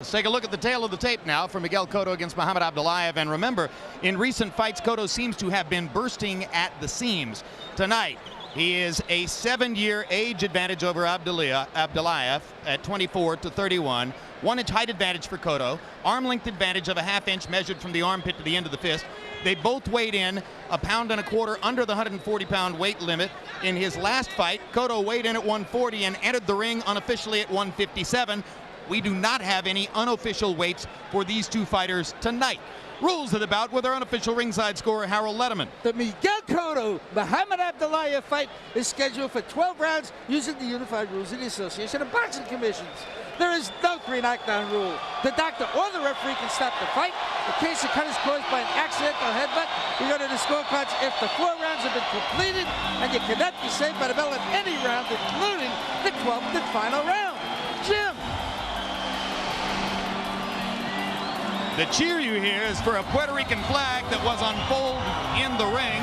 Let's take a look at the tail of the tape now for Miguel Cotto against Muhammad Abdullaev. And remember, in recent fights, Cotto seems to have been bursting at the seams. Tonight, he is a 7-year age advantage over Abdullaev at 24-31. 1-inch height advantage for Cotto. Arm length advantage of a ½ inch measured from the armpit to the end of the fist. They both weighed in a pound and a quarter under the 140-pound weight limit. In his last fight, Cotto weighed in at 140 and entered the ring unofficially at 157. We do not have any unofficial weights for these two fighters tonight. Rules of the bout with our unofficial ringside scorer, Harold Letterman. The Miguel Cotto Muhammad Abdullaev fight is scheduled for 12 rounds using the unified rules of the Association of Boxing Commissions. There is no 3 knockdown rule. The doctor or the referee can stop the fight. In case the cut is caused by an accidental headbutt, we go to the scorecards if the 4 rounds have been completed, and you cannot be saved by the bell in any round, including the 12th and final round. Jim. The cheer you hear is for a Puerto Rican flag that was unfolded in the ring.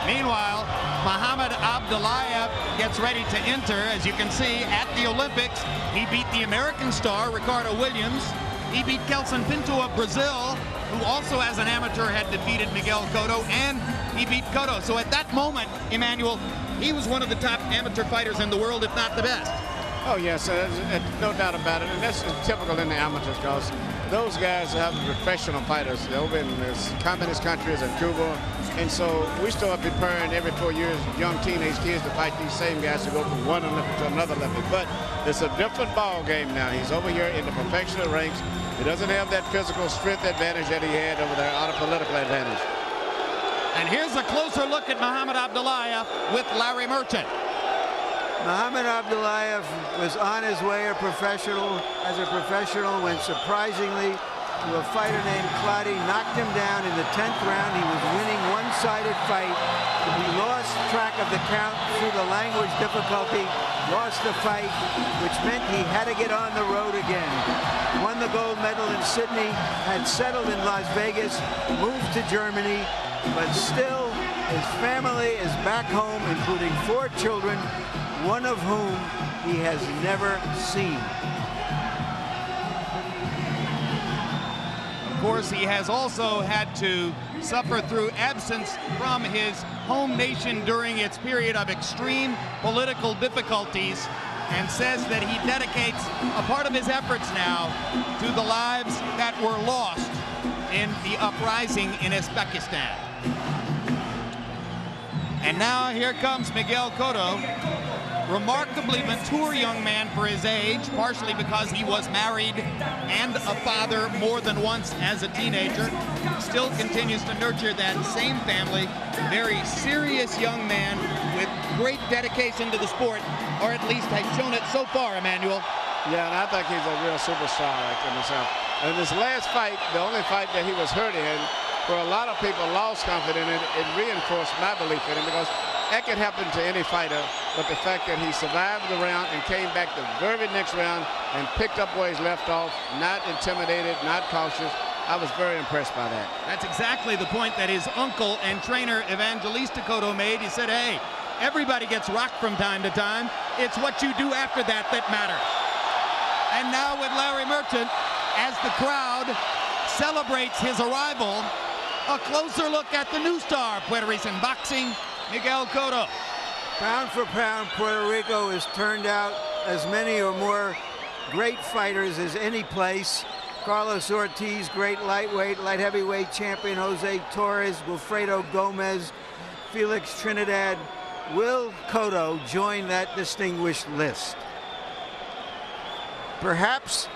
Meanwhile, Muhammad Abdullaev gets ready to enter. As you can see, at the Olympics, he beat the American star, Ricardo Williams. He beat Kelson Pinto of Brazil, who also as an amateur had defeated Miguel Cotto, and he beat Cotto. So at that moment, Emmanuel, he was one of the top amateur fighters in the world, if not the best. Oh, yes, no doubt about it. And that's typical in the amateurs, because those guys have professional fighters over in communist countries and Cuba. And so we start preparing every 4 years young teenage kids to fight these same guys to go from one Olympic to another Olympic. But it's a different ball game now. He's over here in the professional ranks. He doesn't have that physical strength advantage that he had over there, out of political advantage. And here's a closer look at Muhammad Abdullaev with Larry Merchant. Muhammad Abdullaev was on his way as a professional when surprisingly a fighter named Cotto knocked him down in the 10th round. He was winning one-sided fight. He lost track of the count through the language difficulty, lost the fight, which meant he had to get on the road again. Won the gold medal in Sydney, had settled in Las Vegas, moved to Germany, but still his family is back home, including 4 children, one of whom he has never seen. Of course, he has also had to suffer through absence from his home nation during its period of extreme political difficulties, and says that he dedicates a part of his efforts now to the lives that were lost in the uprising in Uzbekistan. And now here comes Miguel Cotto. Remarkably mature young man for his age, partially because he was married and a father more than once as a teenager. Still continues to nurture that same family. Very serious young man with great dedication to the sport, or at least has shown it so far, Emmanuel. Yeah, and I think he's a real superstar like himself. And this last fight, the only fight that he was hurt in, where a lot of people lost confidence in it, it reinforced my belief in him, because that could happen to any fighter, but the fact that he survived the round and came back the very next round and picked up where he's left off, not intimidated, not cautious, I was very impressed by that. That's exactly the point that his uncle and trainer Evangelista Cotto made. He said, hey, everybody gets rocked from time to time. It's what you do after that that matters. And now with Larry Merchant, as the crowd celebrates his arrival, a closer look at the new star, Puerto Rican boxing, Miguel Cotto. Pound for pound, Puerto Rico has turned out as many or more great fighters as any place. Carlos Ortiz, great lightweight, light heavyweight champion, Jose Torres, Wilfredo Gomez, Felix Trinidad. Will Cotto join that distinguished list? Perhaps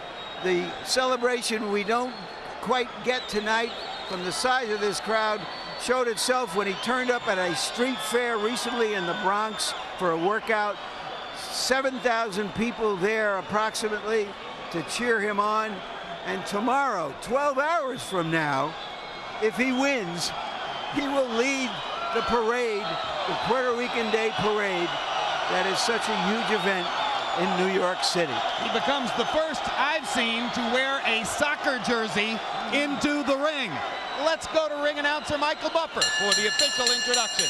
the celebration we don't quite get tonight from the size of this crowd showed itself when he turned up at a street fair recently in the Bronx for a workout. 7,000 people there approximately to cheer him on. And tomorrow, 12 hours from now, if he wins, he will lead the parade, the Puerto Rican Day Parade, that is such a huge event in New York City. He becomes the first I've seen to wear a soccer jersey into the ring. Let's go to ring announcer Michael Buffer for the official introduction.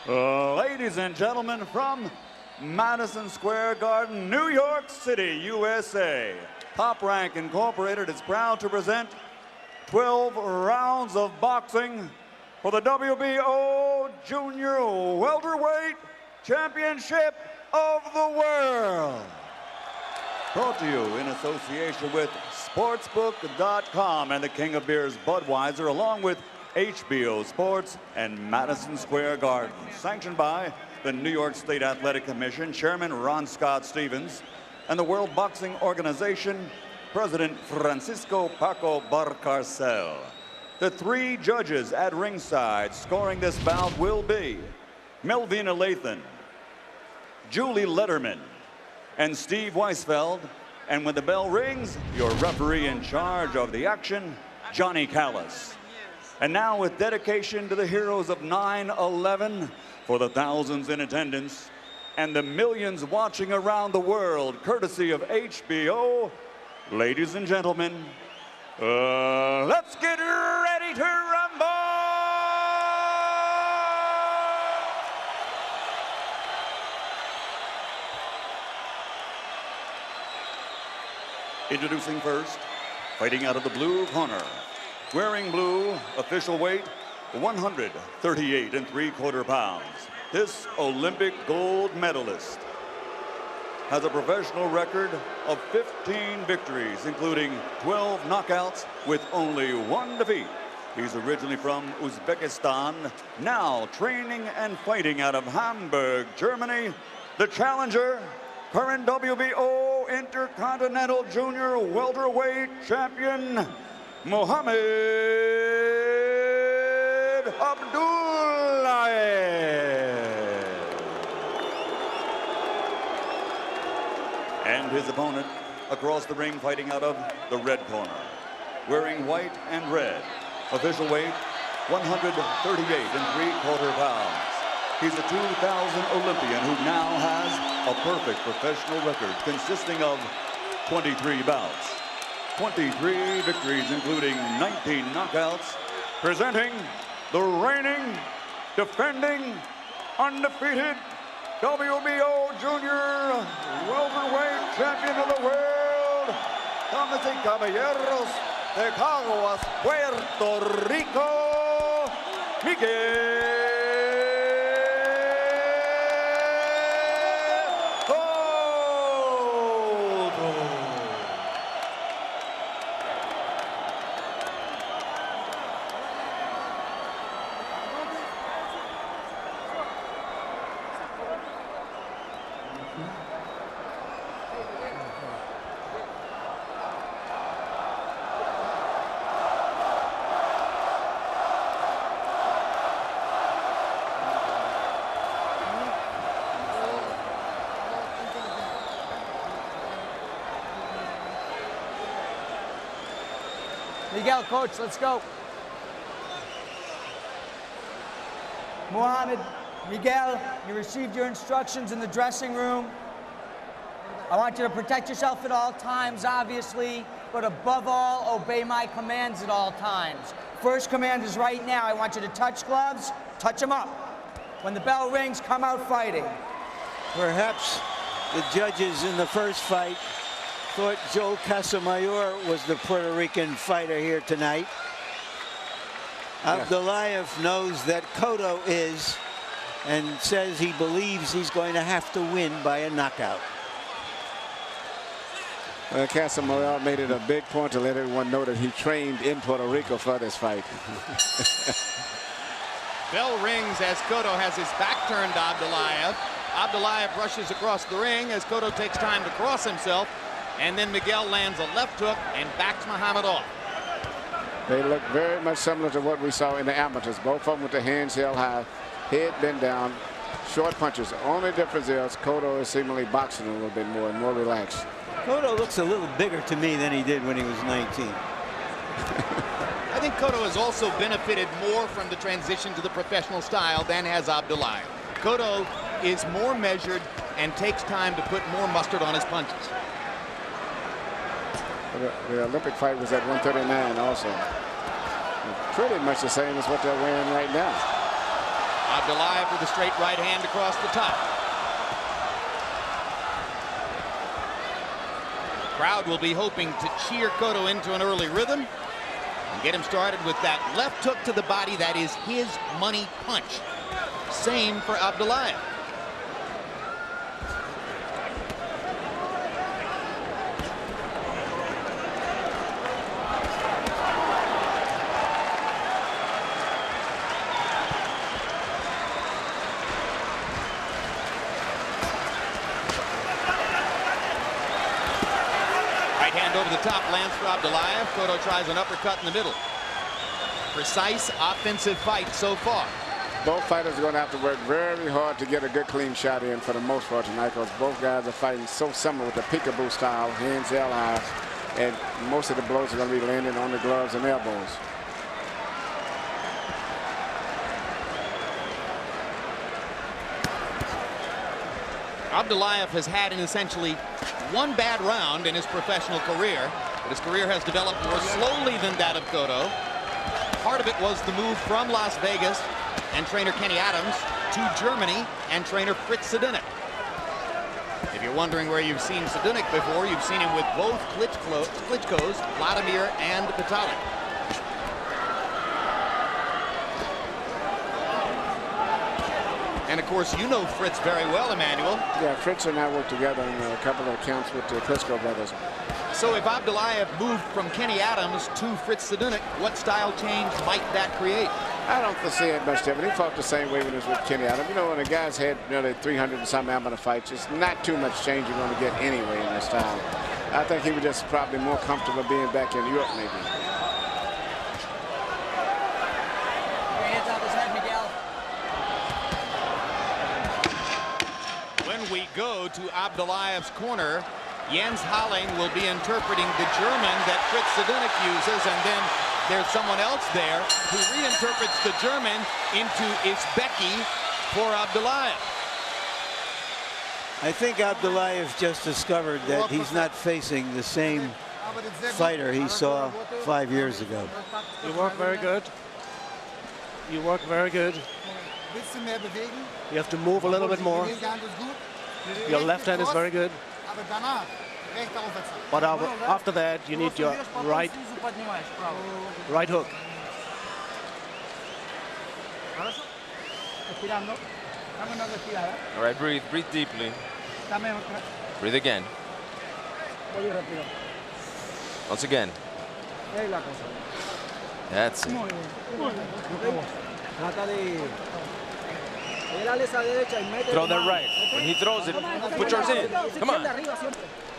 Ladies and gentlemen, from Madison Square Garden, New York City, USA, Top Rank Incorporated is proud to present 12 rounds of boxing for the WBO Junior Welterweight Championship of the World. Brought to you in association with Sportsbook.com and the King of Beers Budweiser, along with HBO Sports and Madison Square Garden. Sanctioned by the New York State Athletic Commission, Chairman Ron Scott Stevens, and the World Boxing Organization, President Francisco Paco Barcarcel. The 3 judges at ringside scoring this bout will be Melvina Lathan, Julie Letterman, and Steve Weisfeld. And when the bell rings, your referee in charge of the action, Johnny Callis. And now, with dedication to the heroes of 9/11, for the thousands in attendance and the millions watching around the world, courtesy of HBO, ladies and gentlemen, let's get ready to rumble! Introducing first, fighting out of the blue corner, wearing blue, official weight 138 3/4 pounds. This Olympic gold medalist has a professional record of 15 victories, including 12 knockouts with only 1 defeat. He's originally from Uzbekistan, now training and fighting out of Hamburg, Germany. The challenger, current WBO Intercontinental Junior Welterweight Champion, Mohammed Abdullaev. And his opponent across the ring, fighting out of the red corner, wearing white and red, official weight 138 3/4 pounds. He's a 2000 Olympian who now has a perfect professional record consisting of 23 bouts, 23 victories, including 19 knockouts, presenting the reigning, defending, undefeated WBO Junior Welterweight Champion of the World, damas y caballeros, de Caguas, Puerto Rico, Miguel. Miguel, coach, let's go. Mohammed, Miguel, you received your instructions in the dressing room. I want you to protect yourself at all times, obviously, but above all, obey my commands at all times. First command is right now. I want you to touch gloves, touch them up. When the bell rings, come out fighting. Perhaps the judges in the first fight thought Joe Casamayor was the Puerto Rican fighter here tonight. Abdullaev knows that Cotto is, and says he believes he's going to have to win by a knockout. Well, Casamayor made it a big point to let everyone know that he trained in Puerto Rico for this fight. Bell rings as Cotto has his back turned to Abdullaev. Abdullaev rushes across the ring as Cotto takes time to cross himself. And then Miguel lands a left hook and backs Mohammed off. They look very much similar to what we saw in the amateurs. Both of them with the hands held high, head bent down, short punches. The only difference is Cotto is seemingly boxing a little bit more and more relaxed. Cotto looks a little bigger to me than he did when he was 19. I think Cotto has also benefited more from the transition to the professional style than has Abdullaev. Cotto is more measured and takes time to put more mustard on his punches. The Olympic fight was at 139 also. Pretty much the same as what they're wearing right now. Abdullaev with a straight right hand across the top. Crowd will be hoping to cheer Cotto into an early rhythm and get him started with that left hook to the body. That is his money punch. Same for Abdullaev. Over the top lands for Abdullaev. Cotto tries an uppercut in the middle. Precise offensive fight so far. Both fighters are going to have to work very hard to get a good clean shot in for the most part tonight, because both guys are fighting so similar with the peekaboo style, hands held high, and most of the blows are going to be landing on the gloves and elbows. Abdullaev has had an essentially one bad round in his professional career, but his career has developed more slowly than that of Cotto. Part of it was the move from Las Vegas and trainer Kenny Adams to Germany and trainer Fritz Sedunik. If you're wondering where you've seen Sedunik before, you've seen him with both Klitschko's, Vladimir and Vitalik. And of course, you know Fritz very well, Emmanuel. Yeah, Fritz and I worked together in a couple of accounts with the Klitschko brothers. So if Abdullaev moved from Kenny Adams to Fritz Sedunik, what style change might that create? I don't foresee it much different. He fought the same way when he was with Kenny Adams. You know, when a guy's had nearly 300 and some amateur fights, it's not too much change you're going to get anyway in this style. I think he was just probably more comfortable being back in Europe, maybe. Hands off his head, Miguel. When we go to Abdullaev's corner, Jens Halling will be interpreting the German that Fritz Sedunik uses, and then there's someone else there who reinterprets the German into Uzbeki for Abdullaev. I think Abdullaev just discovered that he's not facing the same fighter he saw 5 years ago. You work very good. You work very good. You have to move a little bit more. Your left hand is very good. But after that, you need your right hook. All right, breathe deeply. Breathe again. Once again. That's it. Throw that right. When he throws it, put yours in. Come on.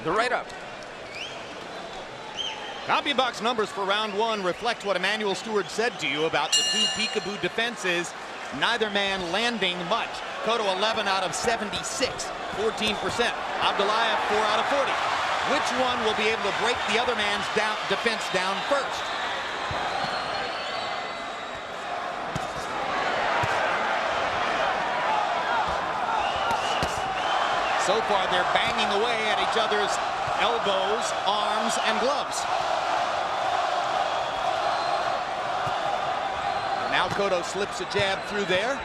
The right up. CompuBox numbers for round one reflect what Emmanuel Stewart said to you about the two peekaboo defenses. Neither man landing much. Cotto 11 out of 76, 14%. Abdullaev 4 out of 40. Which one will be able to break the other man's defense down first? So far, they're banging away at each other's elbows, arms, and gloves. Now Cotto slips a jab through there.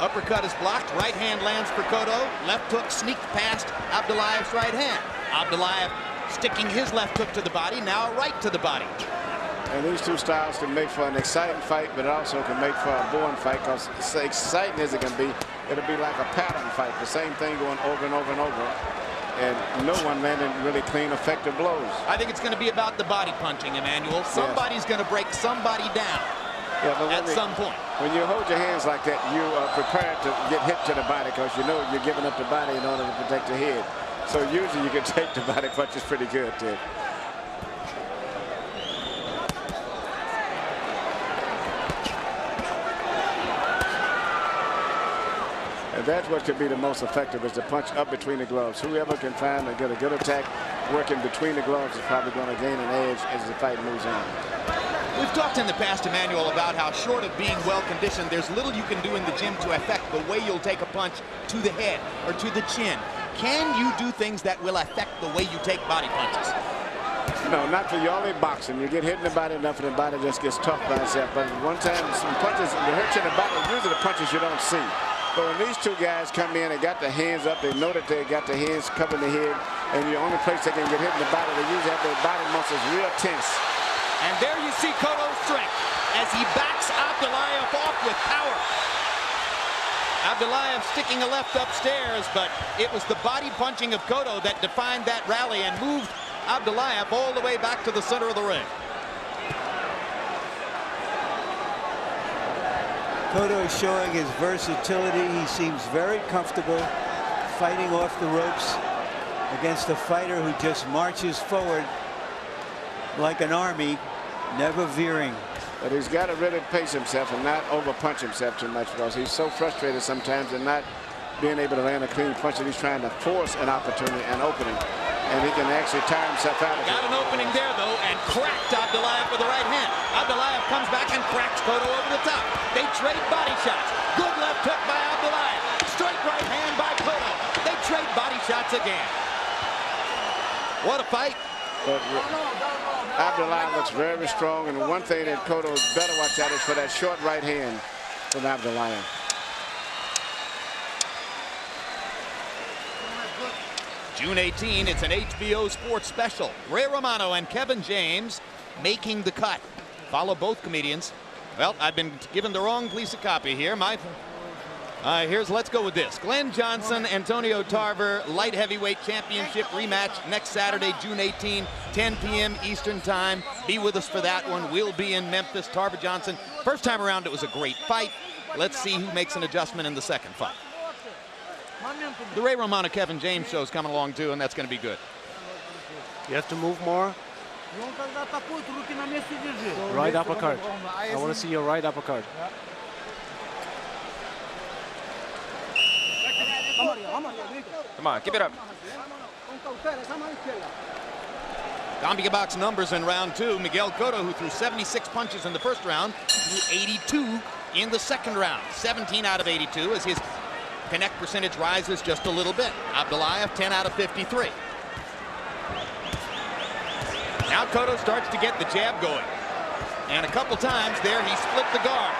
Uppercut is blocked. Right hand lands for Cotto. Left hook sneaked past Abdullaev's right hand. Abdullaev sticking his left hook to the body, now right to the body. And these two styles can make for an exciting fight, but it also can make for a boring fight, because as exciting as it can be, it'll be like a pattern fight. The same thing going over and over and over. And no one landing really clean, effective blows. I think it's going to be about the body punching, Emmanuel. Somebody's going to break somebody down at some point. When you hold your hands like that, you are prepared to get hit to the body, because you know you're giving up the body in order to protect your head. So usually you can take the body punches pretty good, too. And that's what could be the most effective, is the punch up between the gloves. Whoever can find and get a good attack working between the gloves is probably going to gain an edge as the fight moves on. We've talked in the past, Emmanuel, about how short of being well-conditioned, there's little you can do in the gym to affect the way you'll take a punch to the head or to the chin. Can you do things that will affect the way you take body punches? No, not for you. Only boxing. You get hit in the body enough and the body just gets tough by itself. But one time, some punches, they hurt you in the body. Usually the punches you don't see. But when these two guys come in and got their hands up, they know that they got their hands covering the head, and the only place they can get hit in the body, they usually have their body muscles real tense. And there you see Cotto's strength as he backs Abdullaev off with power. Abdullaev sticking a left upstairs, but it was the body punching of Cotto that defined that rally and moved Abdullaev all the way back to the center of the ring. Cotto is showing his versatility. He seems very comfortable fighting off the ropes against a fighter who just marches forward like an army, never veering. But he's got to really pace himself and not over-punch himself too much, because he's so frustrated sometimes in not being able to land a clean punch that he's trying to force an opportunity, an opening, and he can actually tire himself out of it. Got an opening there, though, and cracked Abdullaev with the right hand. Abdullaev comes back and cracks Cotto over the top. They trade body shots. Good left hook by Abdullaev. Straight right hand by Cotto. They trade body shots again. What a fight. But Abdullaev looks very strong, and one thing that Cotto better watch out is for that short right hand from Abdullaev. June 18, it's an HBO Sports special. Ray Romano and Kevin James making the cut. Follow both comedians. Well, I've been given the wrong piece of copy here. Let's go with this. Glenn Johnson, Antonio Tarver, light heavyweight championship rematch next Saturday, June 18, 10 p.m. Eastern time. Be with us for that one. We'll be in Memphis. Tarver Johnson. First time around, it was a great fight. Let's see who makes an adjustment in the second fight. The Ray Romano Kevin James show is coming along too, and that's going to be good. You have to move more. Right uppercut. I want to see your right uppercut. Come on, keep it up. Gambia box numbers in round two. Miguel Cotto, who threw 76 punches in the first round, threw 82 in the second round. 17 out of 82 as his connect percentage rises just a little bit. Abdullaev 10 out of 53. Now Cotto starts to get the jab going. And a couple times there he split the guard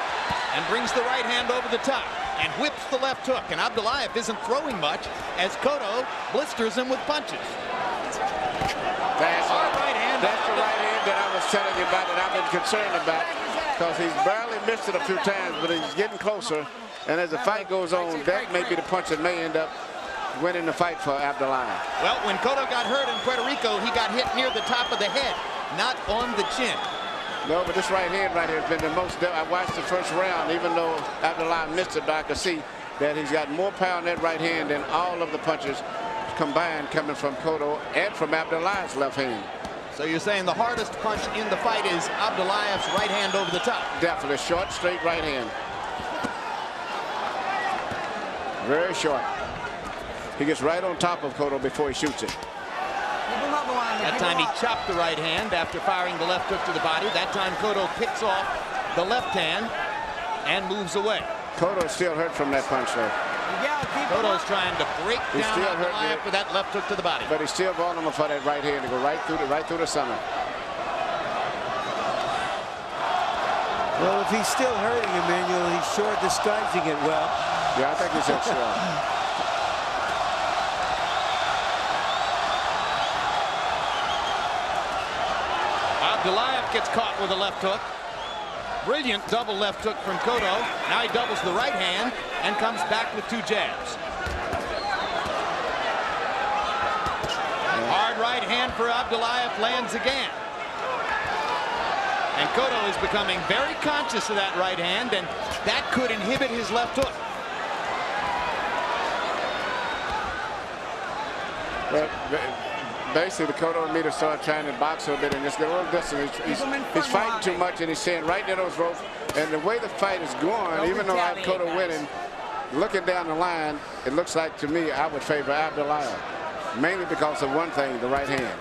and brings the right hand over the top and whips the left hook. And Abdullaev isn't throwing much as Cotto blisters him with punches. That's the right hand that I was telling you about, that I've been concerned about, because he's barely missed it a few times, but he's getting closer. And as the fight goes on, that may be the punch that may end up winning the fight for Abdullaev. Well, when Cotto got hurt in Puerto Rico, he got hit near the top of the head, not on the chin. No, but this right hand right here has been the most. I watched the first round, even though Abdullaev missed it, but I could see that he's got more power in that right hand than all of the punches combined coming from Cotto and from Abdullaev's left hand. So you're saying the hardest punch in the fight is Abdullaev's right hand over the top? Definitely. Short, straight right hand. Very short. He gets right on top of Cotto before he shoots it. That time he chopped the right hand after firing the left hook to the body. That time Cotto picks off the left hand and moves away. Cotto is still hurt from that punch, though. Cotto's trying to break down Abdullaev for that left hook to the body. But he's still vulnerable for that right hand to go right through the center. Well, if he's still hurting, Emmanuel, he's short disguising it well. Yeah, I think he's sure. Abdullaev gets caught with a left hook. Brilliant double left hook from Cotto. Now he doubles the right hand and comes back with two jabs. Hard right hand for Abdullaev lands again. And Cotto is becoming very conscious of that right hand, and that could inhibit his left hook. But basically, the Cotto and me to start trying to box a bit and just get a little distance. He's fighting too much, and he's staying right near those ropes. And the way the fight is going, even though I have Cotto winning, looking down the line, it looks like to me I would favor Abdullaev, mainly because of one thing, the right hand.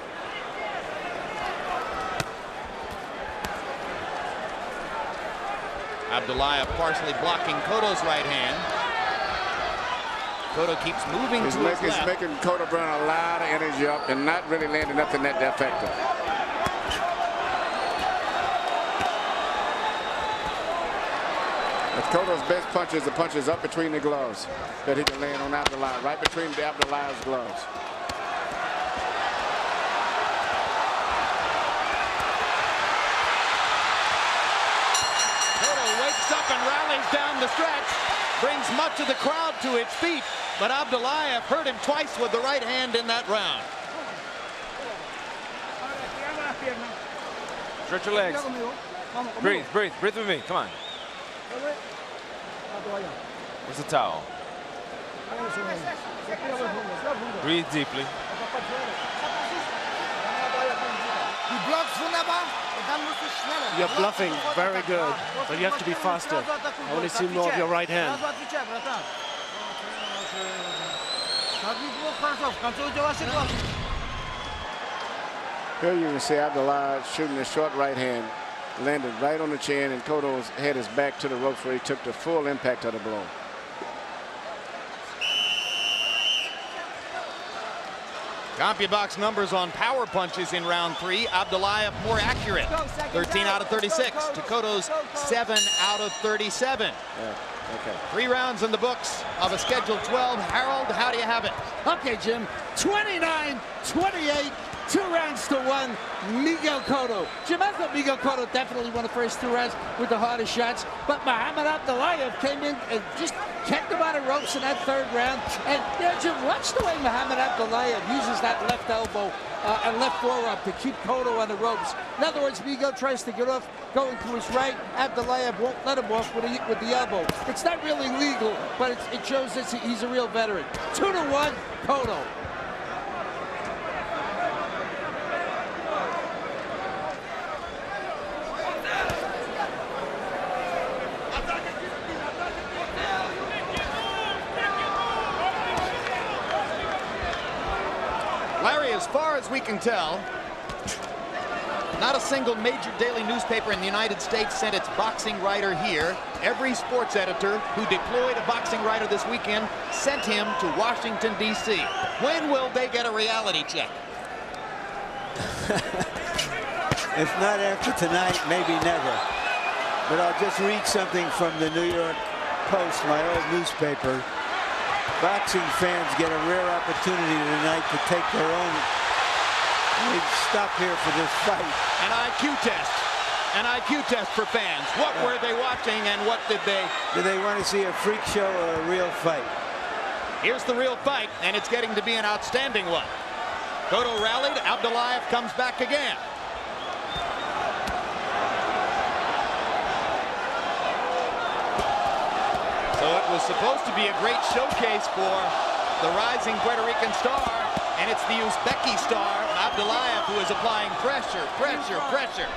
Abdullaev partially blocking Cotto's right hand. Cotto keeps moving to his left. He's making Cotto burn a lot of energy up and not really landing nothing that effective. But Cotto's best punch is the punches up between the gloves that he can land on Abdullaev, right between Abdullaev's gloves. up and rallies down the stretch, brings much of the crowd to its feet, but Abdullaev hurt him twice with the right hand in that round. Stretch your legs. Breathe, breathe, breathe with me. Come on. Where's the towel? Breathe deeply. You're bluffing very good, but you have to be faster. I want to see more of your right hand. Here you can see Abdullaev shooting a short right hand, landed right on the chin, and Cotto's head is back to the ropes where he took the full impact of the blow. CompuBox numbers on power punches in round 3. Abdullaev more accurate. 13 out of 36 to Cotto's 7 out of 37. Yeah, okay. 3 rounds in the books of a scheduled 12. Harold, how do you have it? Okay, Jim. 29-28. 2 rounds to 1. Miguel Cotto. Jim, I thought Miguel Cotto definitely won the first 2 rounds with the hardest shots, but Muhammad Abdullaev came in and just kept him on the ropes in that 3rd round. And Jim, watch the way Muhammad Abdullaev uses that left elbow and left forearm to keep Cotto on the ropes. In other words, Miguel tries to get off going to his right. Abdullaev won't let him off with the elbow. It's not really legal, but it shows that he's a real veteran. 2-1, Cotto. Larry, as far as we can tell, not a single major daily newspaper in the United States sent its boxing writer here. Every sports editor who deployed a boxing writer this weekend sent him to Washington, D.C. When will they get a reality check? If not after tonight, maybe never. But I'll just read something from the New York Post, my old newspaper. Boxing fans get a rare opportunity tonight to take their own. They'd stop here for this fight. An IQ test. An IQ test for fans. What were they watching and what did they... Do they want to see a freak show or a real fight? Here's the real fight, and it's getting to be an outstanding one. Cotto rallied. Abdullaev comes back again. So it was supposed to be a great showcase for the rising Puerto Rican star, and it's the Uzbeki star, Abdullaev, who is applying pressure, pressure, pressure,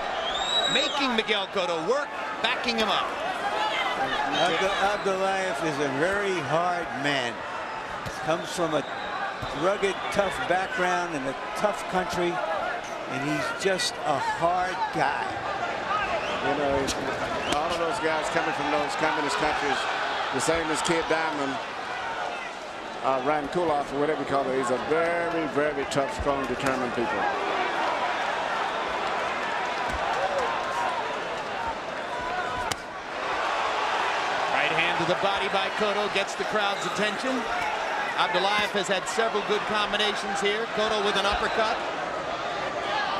making Miguel Cotto work, backing him up. Abdullaev is a very hard man. Comes from a rugged, tough background in a tough country, and he's just a hard guy. You know, all of those guys coming from those communist countries, the same as Kid Diamond, Ryan Kuloff, or whatever you call it. He's a very, very tough, strong, determined people. Right hand to the body by Cotto gets the crowd's attention. Abdullaev has had several good combinations here. Cotto with an uppercut.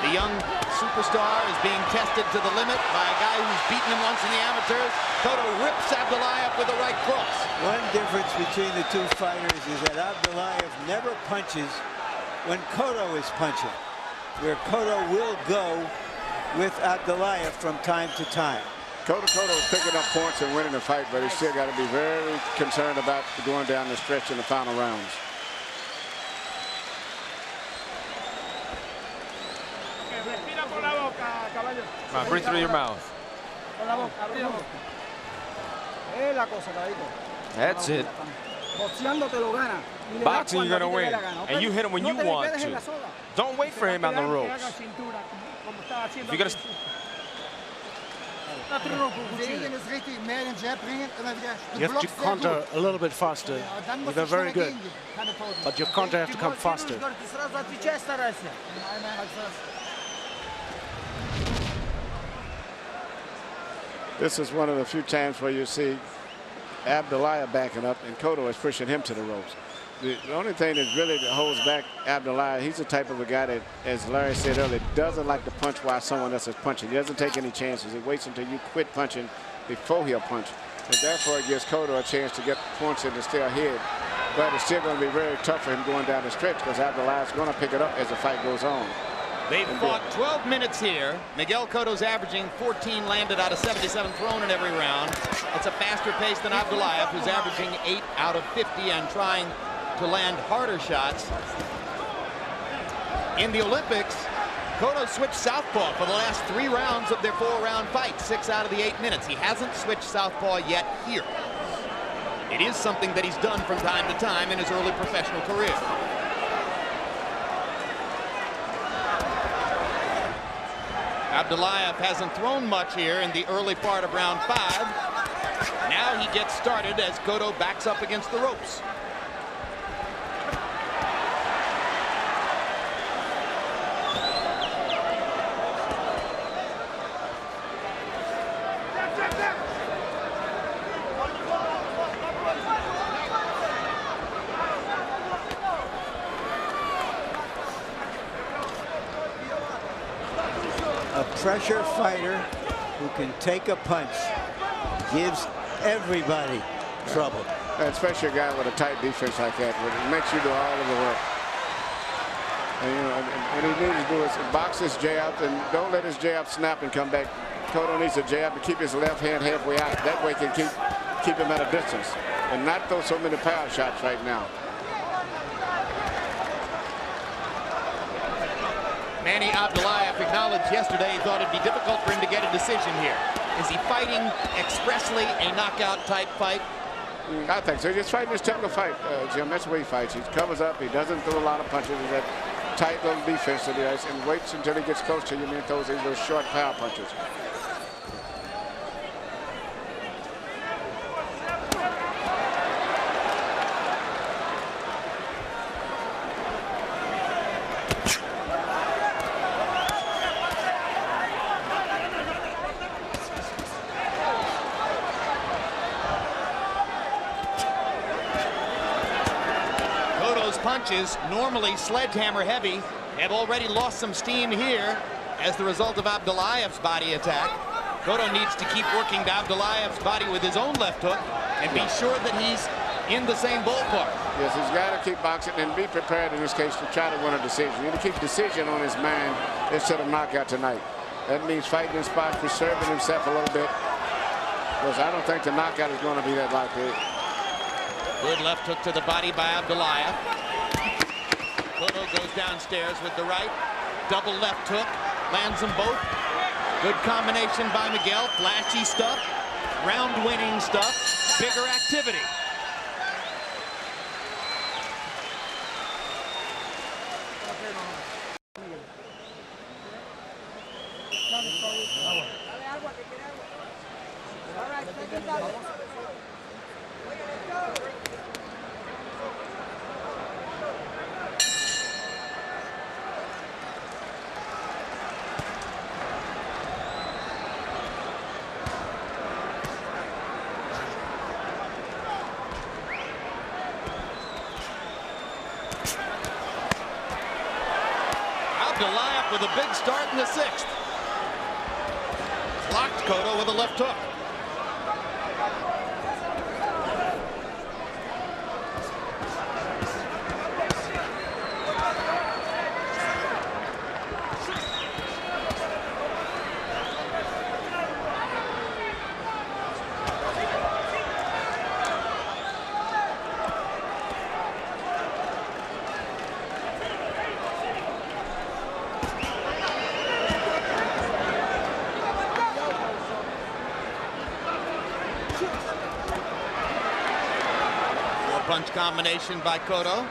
The young superstar is being tested to the limit by a guy who's beaten him once in the amateurs. Cotto rips Abdullaev with a right cross. One difference between the 2 fighters is that Abdullaev never punches when Cotto is punching, where Cotto will go with Abdullaev from time to time. Cotto is picking up points and winning the fight, but he's still got to be very concerned about going down the stretch in the final rounds. Come on, breathe through your mouth. That's it. Boxing, you're going to win. And you hit him when you want to. Don't wait for him on the ropes. If you're going to... You have to counter a little bit faster. They're very good, but your counter have to come faster. This is one of the few times where you see Abdullaev backing up and Cotto is pushing him to the ropes. The only thing that really holds back Abdullaev, he's the type of a guy that, as Larry said earlier, doesn't like to punch while someone else is punching. He doesn't take any chances. He waits until you quit punching before he'll punch. And therefore, it gives Cotto a chance to get points in and stay ahead. But it's still going to be very tough for him going down the stretch because Abdullaev is going to pick it up as the fight goes on. They've fought 12 minutes here. Miguel Cotto's averaging 14 landed out of 77 thrown in every round. It's a faster pace than Abdullaev, who's averaging 8 out of 50 and trying to land harder shots. In the Olympics, Cotto switched southpaw for the last 3 rounds of their 4-round fight, 6 out of the 8 minutes. He hasn't switched southpaw yet here. It is something that he's done from time to time in his early professional career. Abdullaev hasn't thrown much here in the early part of round 5. Now he gets started as Cotto backs up against the ropes. A pressure fighter who can take a punch gives everybody trouble. Especially a guy with a tight defense like that. It makes you do all of the work. And, you know, what he needs to do is box his jab and don't let his jab snap and come back. Cotto needs a jab to keep his left hand halfway out. That way he can keep him at a distance and not throw so many power shots right now. Manny Abdullaev acknowledged yesterday he thought it'd be difficult for him to get a decision here. Is he fighting expressly a knockout type fight? I think so. He's just fighting his typical fight, Jim. That's the way he fights. He covers up. He doesn't throw a lot of punches. He's that tight little defense that he has and waits until he gets close to you and then throws these little short power punches. Punches, normally sledgehammer heavy, have already lost some steam here as the result of Abdullaev's body attack. Cotto needs to keep working to Abdullaev's body with his own left hook and be sure that he's in the same ballpark. Yes, he's got to keep boxing and be prepared in this case to try to win a decision. You need to keep decision on his mind instead of knockout tonight. That means fighting in spots, preserving himself a little bit. Because I don't think the knockout is going to be that likely. Good left hook to the body by Abdullaev. Cotto goes downstairs with the right. Double left hook. Lands them both. Good combination by Miguel. Flashy stuff. Round-winning stuff. Bigger activity. Abdullaev with a big start in the 6th. Blocked Cotto with a left hook. Punch combination by Cotto.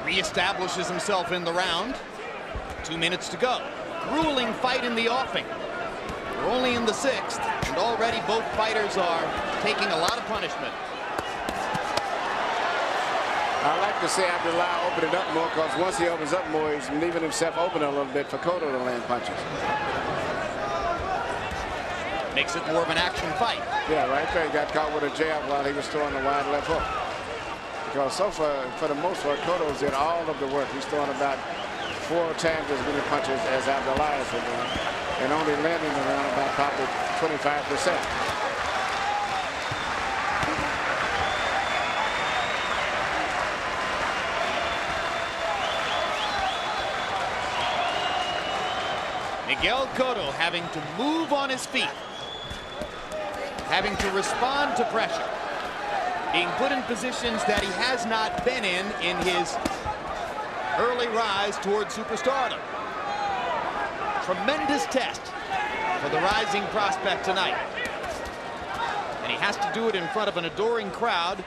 Reestablishes himself in the round. 2 minutes to go. Grueling fight in the offing. We're only in the 6th, and already both fighters are taking a lot of punishment. I like to see Abdullaev open it up more because once he opens up more, he's leaving himself open a little bit for Cotto to land punches. Makes it more of an action fight. Yeah, right there. He got caught with a jab while he was throwing the wide left hook. Because so far, for the most part, Cotto's did all of the work. He's throwing about 4 times as many punches as Abdullaev had done, and only landing around about probably 25%. Miguel Cotto having to move on his feet, having to respond to pressure, being put in positions that he has not been in his early rise toward superstardom. Tremendous test for the rising prospect tonight. And he has to do it in front of an adoring crowd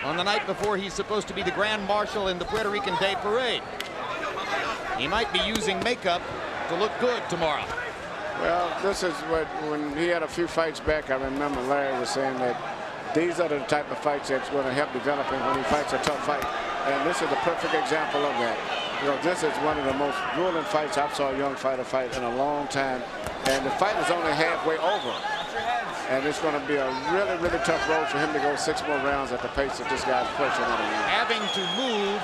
on the night before he's supposed to be the Grand Marshal in the Puerto Rican Day Parade. He might be using makeup to look good tomorrow. Well, this is what, when he had a few fights back, I remember Larry was saying that these are the type of fights that's going to help develop him when he fights a tough fight. And this is a perfect example of that. You know, this is one of the most grueling fights I've saw a young fighter fight in a long time. And the fight is only halfway over. And it's going to be a really, really tough road for him to go 6 more rounds at the pace that this guy's pushing on him. Having to move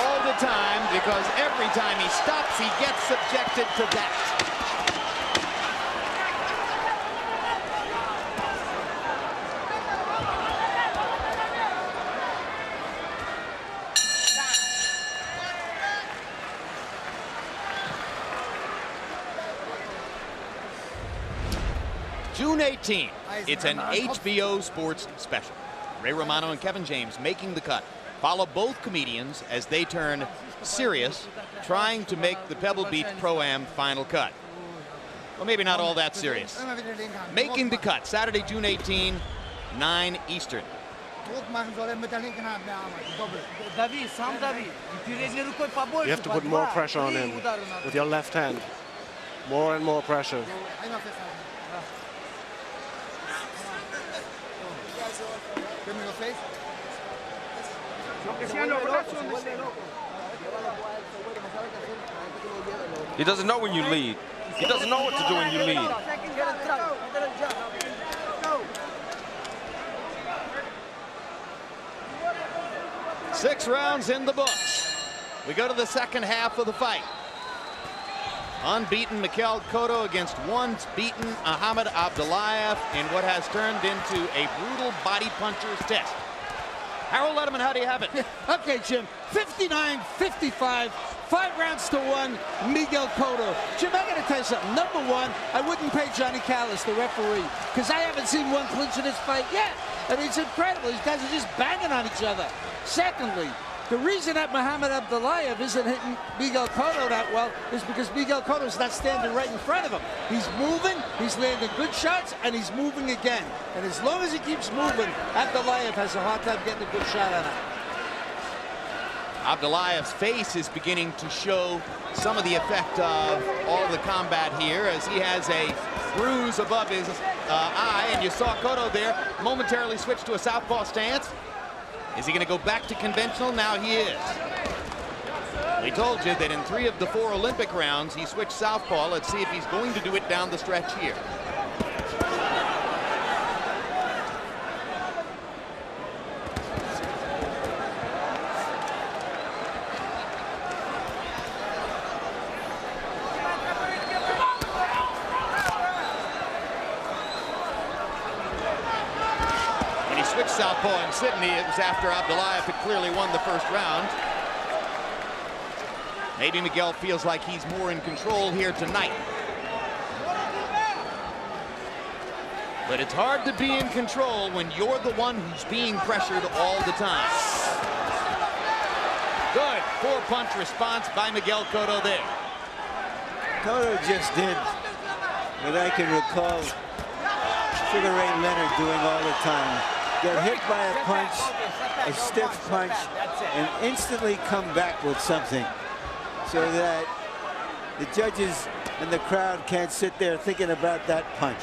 all the time, because every time he stops, he gets subjected to that. June 18th, it's an HBO Sports special. Ray Romano and Kevin James making the cut. Follow both comedians as they turn serious, trying to make the Pebble Beach Pro-Am final cut. Well, maybe not all that serious. Making the cut, Saturday, June 18, 9 Eastern. You have to put more pressure on him with your left hand. More and more pressure. He doesn't know when you lead. He doesn't know what to do when you lead. Six rounds in the books. We go to the second half of the fight. Unbeaten Miguel Cotto against once beaten Muhammad Abdullaev in what has turned into a brutal body puncher's test. Harold Letterman, how do you have it? Okay, Jim, 59-55, 5 rounds to 1, Miguel Cotto. Jim, I gotta tell you something. Number one, I wouldn't pay Johnny Callis, the referee, because I haven't seen one clinch in this fight yet. I mean, it's incredible. These guys are just banging on each other. Secondly, the reason that Muhammad Abdullaev isn't hitting Miguel Cotto that well is because Miguel Cotto's not standing right in front of him. He's moving, he's landing good shots, and he's moving again. And as long as he keeps moving, Abdullaev has a hard time getting a good shot on him. Abdullaev's face is beginning to show some of the effect of all the combat here, as he has a bruise above his eye, and you saw Cotto there momentarily switch to a southpaw stance. Is he going to go back to conventional? Now he is. We told you that in 3 of the 4 Olympic rounds, he switched southpaw. Let's see if he's going to do it down the stretch here. Southpaw in Sydney, it was after Abdullaev had clearly won the first round. Maybe Miguel feels like he's more in control here tonight. But it's hard to be in control when you're the one who's being pressured all the time. Good 4-punch response by Miguel Cotto there. Cotto just did what I can recall Sugar Ray Leonard doing all the time. Get hit by a punch, a stiff punch, and instantly come back with something so that the judges and the crowd can't sit there thinking about that punch.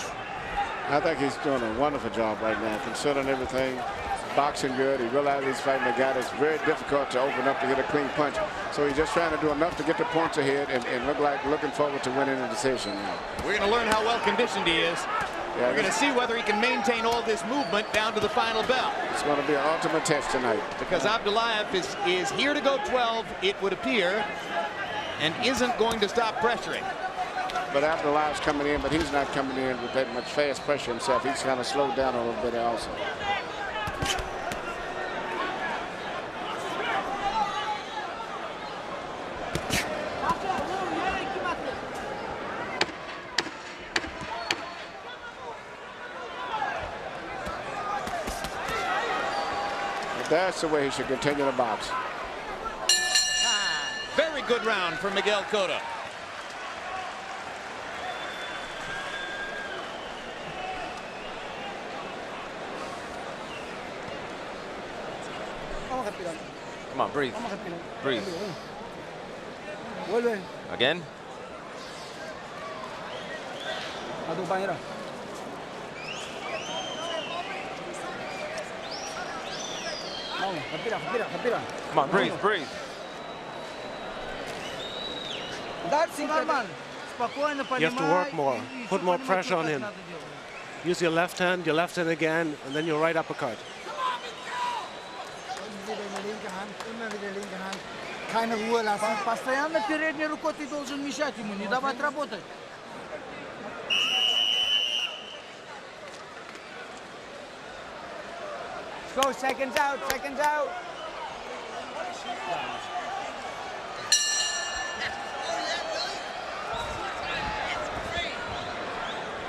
I think he's doing a wonderful job right now, considering everything. Boxing good. He realizes he's fighting a guy that's very difficult to open up to get a clean punch. So he's just trying to do enough to get the points ahead and looking forward to winning the decision now. We're going to learn how well conditioned he is. Yeah, we're going to see whether he can maintain all this movement down to the final bell. It's going to be an ultimate test tonight. Because Abdullaev is here to go 12, it would appear. and isn't going to stop pressuring. But Abdullaev's coming in, but he's not coming in with that much fast pressure himself. He's kind of slowed down a little bit also. That's the way he should continue to box. Very good round for Miguel Cotto. Come on, breathe. Breathe. Again. Come on, breathe, breathe. You have to work more. Put more pressure on him. Use your left hand again, and then your right uppercut. Keine Ruhe lassen. Постоянно передней рукой ты должен мешать ему, не давать работать. Go, seconds out, seconds out.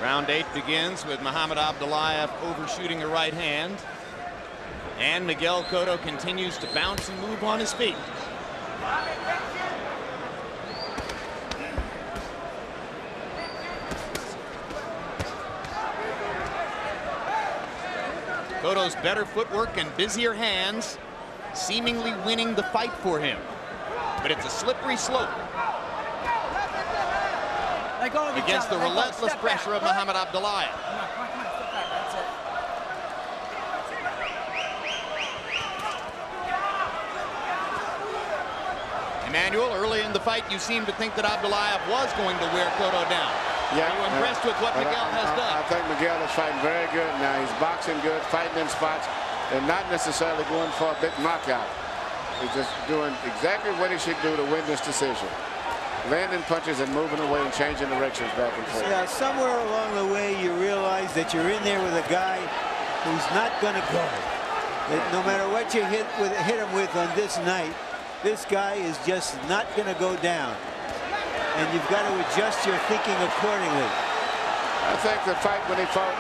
Round 8 begins with Muhammad Abdullaev overshooting a right hand. And Miguel Cotto continues to bounce and move on his feet. Cotto's better footwork and busier hands seemingly winning the fight for him. But it's a slippery slope against the relentless pressure of Muhammad Abdullaev. Emmanuel, early in the fight, you seemed to think that Abdullaev was going to wear Cotto down. Yeah, Are you impressed with what Miguel has done? I think Miguel is fighting very good now. He's boxing good, fighting in spots, and not necessarily going for a big knockout. He's just doing exactly what he should do to win this decision. Landing punches and moving away and changing directions back and forth. Yeah, somewhere along the way you realize that you're in there with a guy who's not going to go. That no matter what you hit him with on this night, this guy is just not going to go down. And you've got to adjust your thinking accordingly. I think the fight when he fought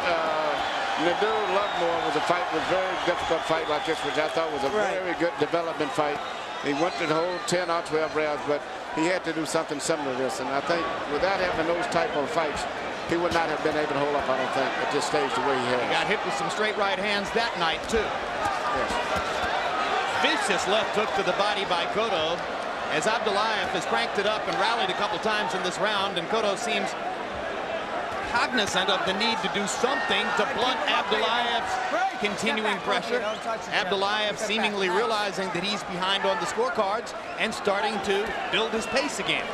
Nadu Lovemore was a very difficult fight like this, which I thought was a very good development fight. He went to the whole 10 or 12 rounds, but he had to do something similar to this. And I think without having those type of fights, he would not have been able to hold up, I don't think, at this stage the way he has. He got hit with some straight right hands that night, too. Yes. Vicious left hook to the body by Cotto, as Abdullaev has cranked it up and rallied a couple times in this round, and Cotto seems cognizant of the need to do something to blunt Abdullaev's continuing pressure. Abdullaev seemingly realizing that he's behind on the scorecards and starting to build his pace again.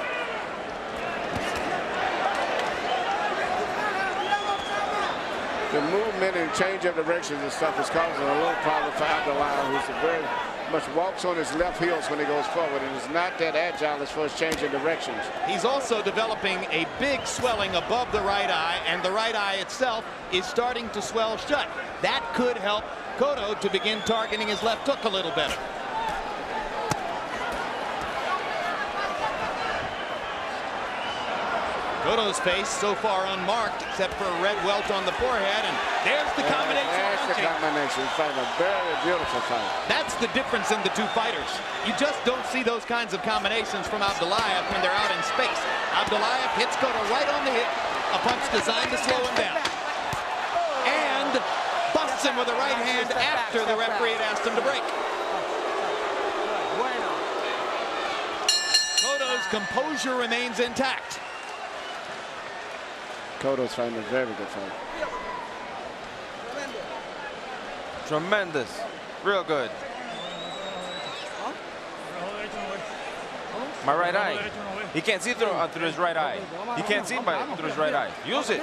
The movement and change of directions and stuff is causing a little problem for Abdullaev, who's very much walks on his left heels when he goes forward and is not that agile as far as changing directions. He's also developing a big swelling above the right eye, and the right eye itself is starting to swell shut. That could help Cotto to begin targeting his left hook a little better. Cotto's face so far unmarked, except for a red welt on the forehead, and there's the combination. That's the combination. He's fighting a very beautiful fight. That's the difference in the two fighters. You just don't see those kinds of combinations from Abdullaev when they're out in space. Abdullaev hits Cotto right on the hip, a punch designed to slow him down, and busts him with a right hand after the referee had asked him to break. Cotto's composure remains intact. Cotto's fighting a very good fight. Tremendous. Real good. My right eye. He can't see through his right eye. He can't see through his right eye. Use it.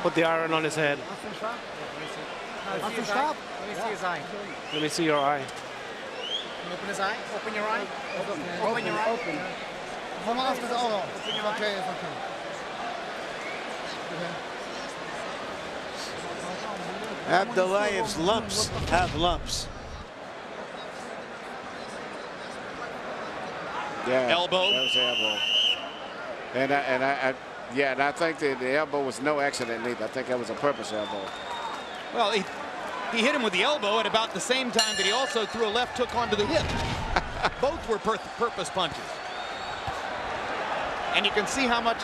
Put the iron on his head. Let me see his eye. Let me see your eye. Can you open his eye? Open your eye. Open your eye. Open. Open your eye. Okay, it's okay. Abdullaev's lumps have lumps. Yeah, Elbow. That was the elbow. And I think that the elbow was no accident either. I think that was a purpose elbow. Well, he hit him with the elbow at about the same time that he also threw a left hook onto the hip. Both were purpose punches. And you can see how much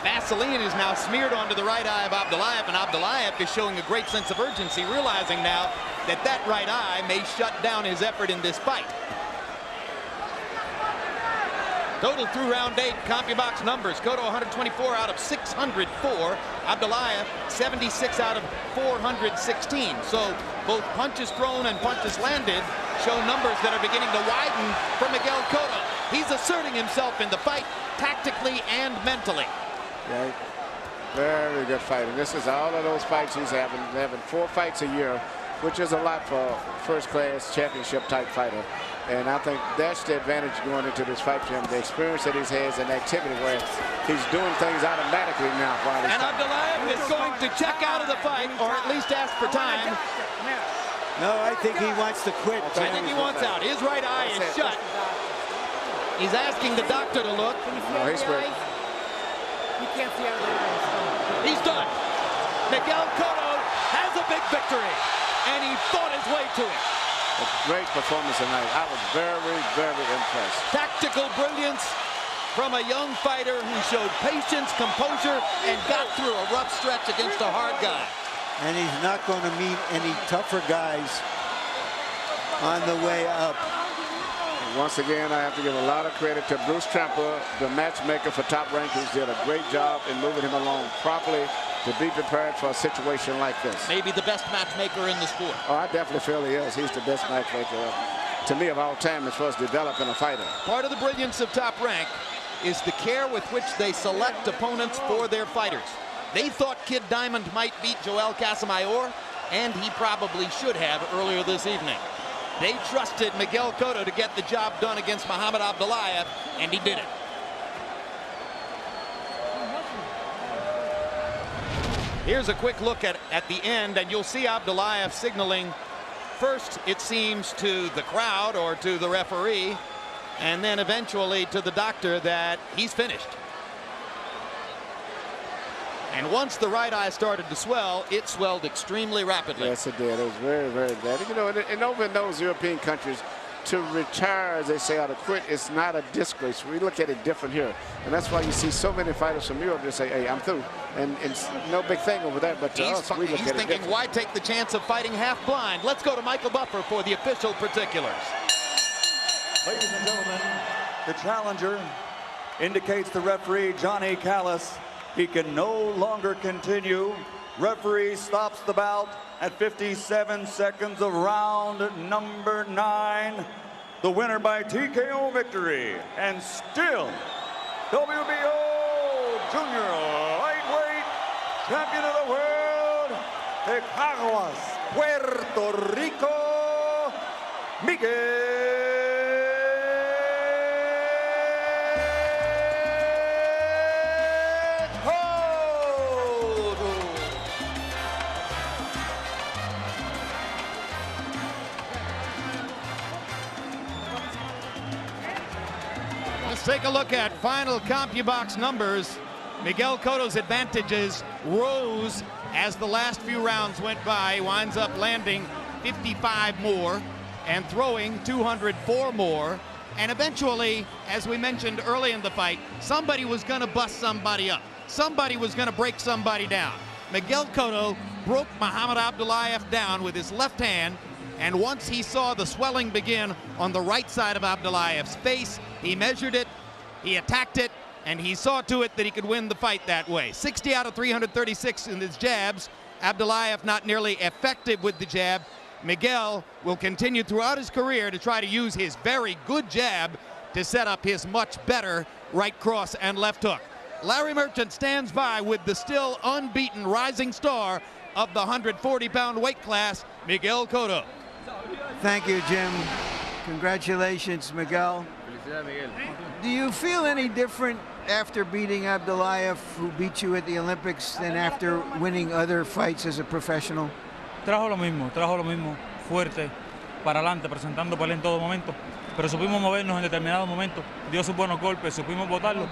Vaseline is now smeared onto the right eye of Abdullaev, and Abdullaev is showing a great sense of urgency, realizing now that that right eye may shut down his effort in this fight. Total through round 8, CompuBox numbers. Cotto 124 out of 604. Abdullaev 76 out of 416. So both punches thrown and punches landed show numbers that are beginning to widen for Miguel Cotto. He's asserting himself in the fight tactically and mentally. Yeah, very good fighter. This is all of those fights he's having. They're having 4 fights a year, which is a lot for a first-class championship type fighter. And I think that's the advantage going into this fight for him, the experience that he has and activity where he's doing things automatically now. And Abdullaev is going to check out of the fight, or at least ask for time. No, I think he wants to quit. I think he wants out. His right eye is shut. He's asking the doctor to look. No, he's quit. You can't see out of the eye. He's done. Miguel Cotto has a big victory, and he fought his way to it. A great performance tonight. I was very, very impressed. Tactical brilliance from a young fighter who showed patience, composure, and got through a rough stretch against a hard guy. And he's not going to meet any tougher guys on the way up. And once again, I have to give a lot of credit to Bruce Tramper, the matchmaker for Top Rankings. Did a great job in moving him along properly to be prepared for a situation like this. Maybe the best matchmaker in the sport. Oh, I definitely feel he is. He's the best matchmaker, to me, of all time as far as developing a fighter. Part of the brilliance of Top Rank is the care with which they select opponents for their fighters. They thought Kid Diamond might beat Joel Casamayor, and he probably should have earlier this evening. They trusted Miguel Cotto to get the job done against Muhammad Abdullaev, and he did it. Here's a quick look at the end, and you'll see Abdullaev signaling first, it seems, to the crowd or to the referee, and then eventually to the doctor that he's finished. And once the right eye started to swell, it swelled extremely rapidly. Yes, it did. It was very, very bad. You know, and over in those European countries, to retire, as they say, or to quit, it's not a disgrace. We look at it different here. And that's why you see so many fighters from Europe that say, hey, I'm through. And it's no big thing over there, but to us, we look at it thinking, different. why take the chance of fighting half blind? Let's go to Michael Buffer for the official particulars. Ladies and gentlemen, the challenger indicates the referee, Johnny Callis, he can no longer continue. Referee stops the bout at 57 seconds of round number 9. The winner by TKO victory, and still WBO Junior Lightweight Champion of the World, de Caguas, Puerto Rico, Miguel Cotto. Let's take a look at final CompuBox numbers. Miguel Cotto's advantages rose as the last few rounds went by. He winds up landing 55 more and throwing 204 more. And eventually, as we mentioned early in the fight, somebody was going to bust somebody up. Somebody was going to break somebody down. Miguel Cotto broke Muhammad Abdullaev down with his left hand, and once he saw the swelling begin on the right side of Abdullaev's face, he measured it, he attacked it, and he saw to it that he could win the fight that way. 60 out of 336 in his jabs. Abdullaev not nearly effective with the jab. Miguel will continue throughout his career to try to use his very good jab to set up his much better right cross and left hook. Larry Merchant stands by with the still unbeaten rising star, of the 140-pound weight class, Miguel Cotto. Thank you, Jim. Congratulations, Miguel. Do you feel any different after beating Abdullaev, who beat you at the Olympics, than after winning other fights as a professional? Trajo lo mismo, fuerte, para adelante, presentando pelea en todo momento, pero supimos movernos en determinados momentos, dio sus buenos golpes, supimos botarlo,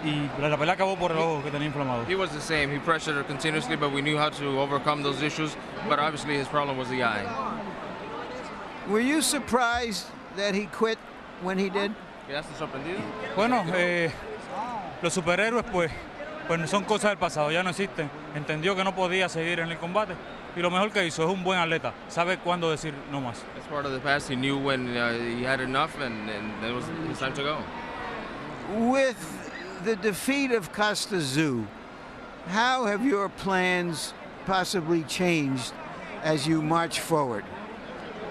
y la pelea acabó por el ojo que tenía inflamado. He was the same. He pressured her continuously, but we knew how to overcome those issues, but obviously his problem was the eye. Were you surprised that he quit when he did? ¿Quedaste sorprendido? Bueno, los superhéroes pues son cosas del pasado, ya no existen. Entendió que no podía seguir en el combate y lo mejor que hizo es un buen atleta, sabe cuándo decir no más. It's part of the past. He knew when he had enough, and it was time to go. With the defeat of Costa Zoo, how have your plans possibly changed as you march forward?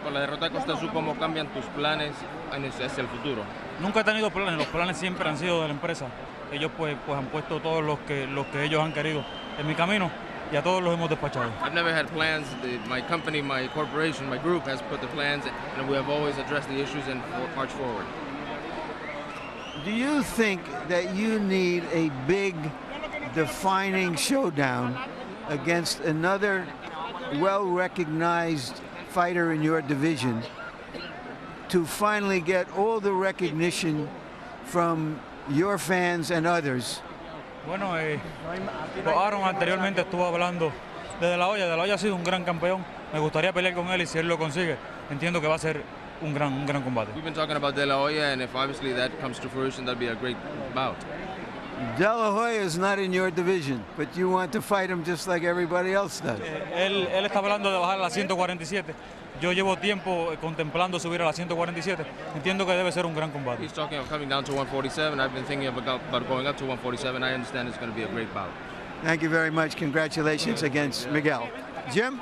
Con la derrota de Costa Azul, ¿cómo cambian tus planes hacia el futuro? Nunca he tenido planes, los planes siempre han sido de la empresa. Ellos pues han puesto todos los que ellos han querido en mi camino y a todos los hemos despachado. I've never had plans. My company, my corporation, my group has put the plans, and we have always addressed the issues and marched forward. Do you think that you need a big defining showdown against another well-recognized fighter in your division to finally get all the recognition from your fans and others? Bueno, Aaron anteriormente estuvo hablando de la Hoya. De la Hoya ha sido un gran campeón. Me gustaría pelear con él y si él lo consigue, entiendo que va a ser un gran combate. We've been talking about De La Hoya, and if obviously that comes to fruition, that'd be a great bout. De La Hoya is not in your division, but you want to fight him just like everybody else does. Él está hablando de bajar a la 147. Yo llevo tiempo contemplando subir a la 147. Entiendo que debe ser un gran combate. He's talking of coming down to 147. I've been thinking about going up to 147. I understand it's going to be a great bout. Thank you very much. Congratulations against Miguel. Jim?